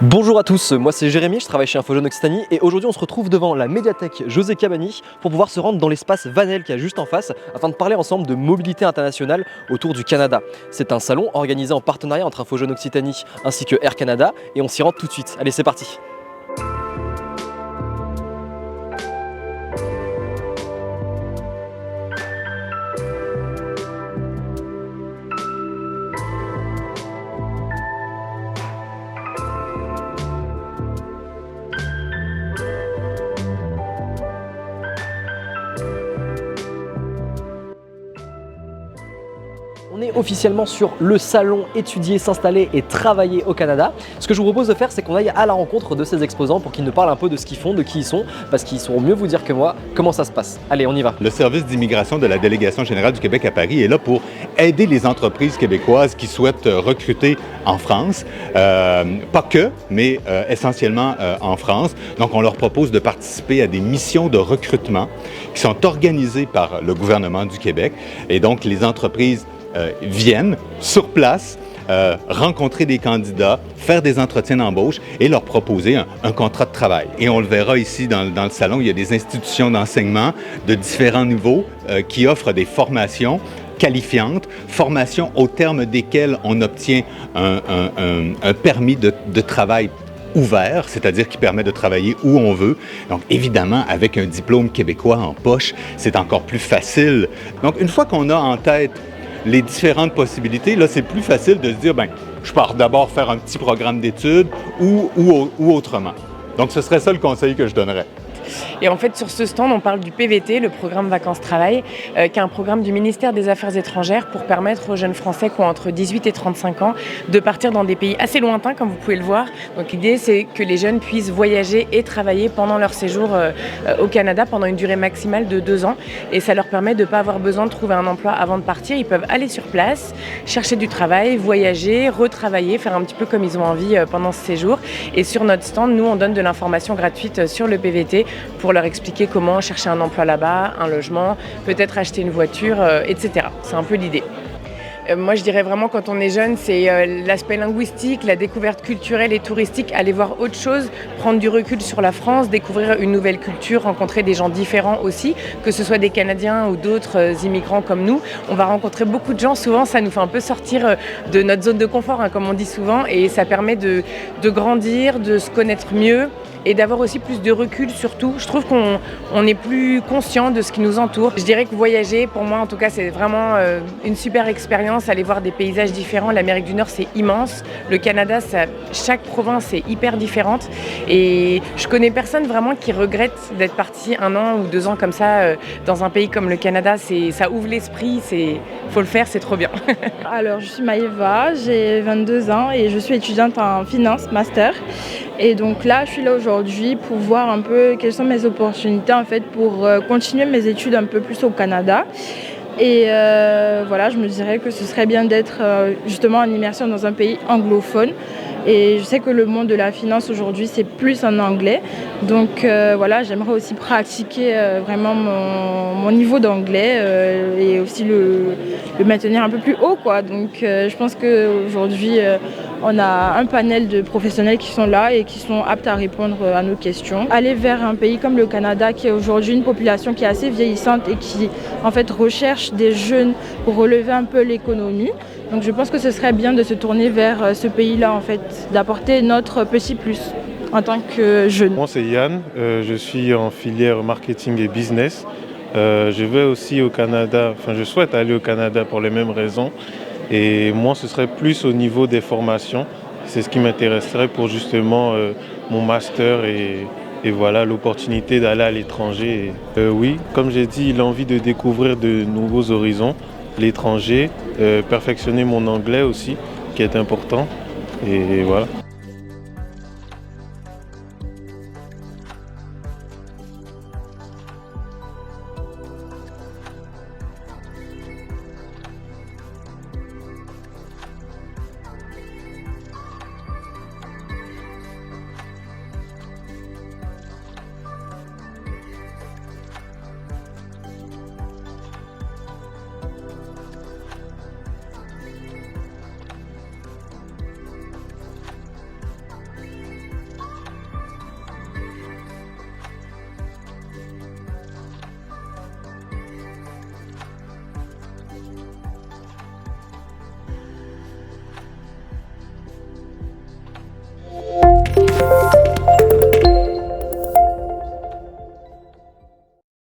Bonjour à tous, moi c'est Jérémy, je travaille chez Info Jeune Occitanie et aujourd'hui on se retrouve devant la médiathèque José Cabani pour pouvoir se rendre dans l'espace Vanel qui est juste en face afin de parler ensemble de mobilité internationale autour du Canada. C'est un salon organisé en partenariat entre Info Jeune Occitanie ainsi que Air Canada et on s'y rend tout de suite. Allez, c'est parti! On est officiellement sur le salon étudier, s'installer et travailler au Canada. Ce que je vous propose de faire, c'est qu'on aille à la rencontre de ces exposants pour qu'ils nous parlent un peu de ce qu'ils font, de qui ils sont, parce qu'ils sauront mieux vous dire que moi comment ça se passe. Allez, on y va. Le service d'immigration de la Délégation générale du Québec à Paris est là pour aider les entreprises québécoises qui souhaitent recruter en France. Pas que, mais essentiellement en France. Donc, on leur propose de participer à des missions de recrutement qui sont organisées par le gouvernement du Québec. Et donc, les entreprises viennent sur place, rencontrer des candidats, faire des entretiens d'embauche et leur proposer un contrat de travail. Et on le verra ici dans le salon, il y a des institutions d'enseignement de différents niveaux qui offrent des formations qualifiantes, formations au terme desquelles on obtient un permis de travail ouvert, c'est-à-dire qui permet de travailler où on veut. Donc, évidemment, avec un diplôme québécois en poche, c'est encore plus facile. Donc, une fois qu'on a en tête les différentes possibilités, là, c'est plus facile de se dire, ben, je pars d'abord faire un petit programme d'études ou autrement. Donc, ce serait ça le conseil que je donnerais. Et en fait, sur ce stand, on parle du PVT, le programme Vacances-Travail, qui est un programme du ministère des Affaires étrangères pour permettre aux jeunes Français qui ont entre 18 et 35 ans de partir dans des pays assez lointains, comme vous pouvez le voir. Donc l'idée, c'est que les jeunes puissent voyager et travailler pendant leur séjour au Canada pendant une durée maximale de 2 ans. Et ça leur permet de ne pas avoir besoin de trouver un emploi avant de partir. Ils peuvent aller sur place, chercher du travail, voyager, retravailler, faire un petit peu comme ils ont envie pendant ce séjour. Et sur notre stand, nous, on donne de l'information gratuite sur le PVT pour leur expliquer comment chercher un emploi là-bas, un logement, peut-être acheter une voiture, etc. C'est un peu l'idée. Moi, je dirais vraiment, quand on est jeune, c'est l'aspect linguistique, la découverte culturelle et touristique, aller voir autre chose, prendre du recul sur la France, découvrir une nouvelle culture, rencontrer des gens différents aussi, que ce soit des Canadiens ou d'autres immigrants comme nous. On va rencontrer beaucoup de gens, souvent ça nous fait un peu sortir de notre zone de confort, comme on dit souvent, et ça permet de grandir, de se connaître mieux et d'avoir aussi plus de recul surtout. Je trouve qu'on est plus conscient de ce qui nous entoure. Je dirais que voyager, pour moi en tout cas, c'est vraiment une super expérience, aller voir des paysages différents. L'Amérique du Nord, c'est immense. Le Canada, chaque province est hyper différente. Et je connais personne vraiment qui regrette d'être parti 1 an ou 2 ans comme ça dans un pays comme le Canada. Ça ouvre l'esprit, faut le faire, c'est trop bien. Alors, je suis Maëva, j'ai 22 ans et je suis étudiante en finance, master. Et donc là, je suis là aujourd'hui pour voir un peu quelles sont mes opportunités en fait pour continuer mes études un peu plus au Canada. Et voilà, je me dirais que ce serait bien d'être justement en immersion dans un pays anglophone. Et je sais que le monde de la finance aujourd'hui, c'est plus en anglais. Donc voilà, j'aimerais aussi pratiquer vraiment mon niveau d'anglais et aussi le maintenir un peu plus haut, quoi. Donc je pense qu'aujourd'hui, on a un panel de professionnels qui sont là et qui sont aptes à répondre à nos questions. Aller vers un pays comme le Canada, qui est aujourd'hui une population qui est assez vieillissante et qui en fait recherche des jeunes pour relever un peu l'économie. Donc je pense que ce serait bien de se tourner vers ce pays-là, en fait, d'apporter notre petit plus en tant que jeune. Moi c'est Yann, je suis en filière marketing et business. Je vais aussi au Canada, je souhaite aller au Canada pour les mêmes raisons. Et moi ce serait plus au niveau des formations. C'est ce qui m'intéresserait pour justement mon master et voilà l'opportunité d'aller à l'étranger. Oui, comme j'ai dit, l'envie de découvrir de nouveaux horizons, l'étranger, perfectionner mon anglais aussi, qui est important. Et voilà.